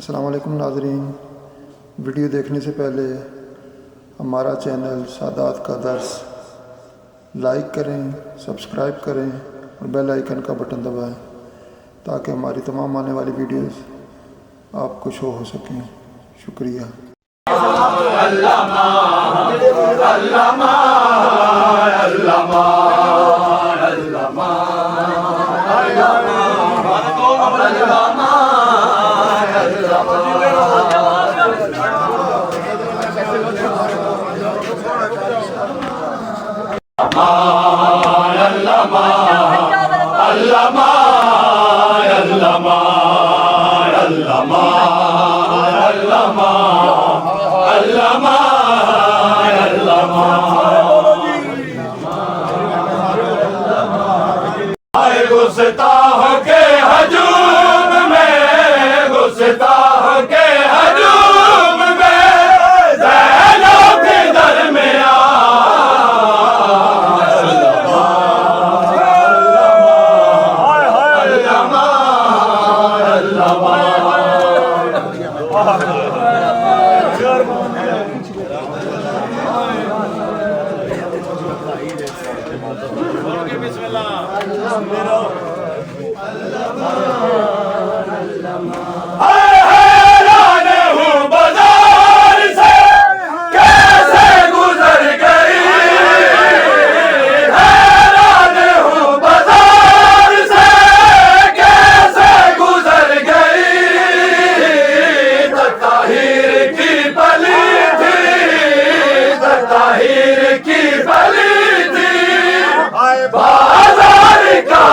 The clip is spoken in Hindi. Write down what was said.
अस्सलाम वालेकुम नाज़रीन, वीडियो देखने से पहले हमारा चैनल सादात का दर्स लाइक करें, सब्सक्राइब करें और बेल आइकन का बटन दबाएं ताकि हमारी तमाम आने वाली वीडियोस आपको शो हो सकें। शुक्रिया। गुस्ताह के हजूम में, गुस्ताह के हजूम में, ज़ैनों के दरमियां बाजार का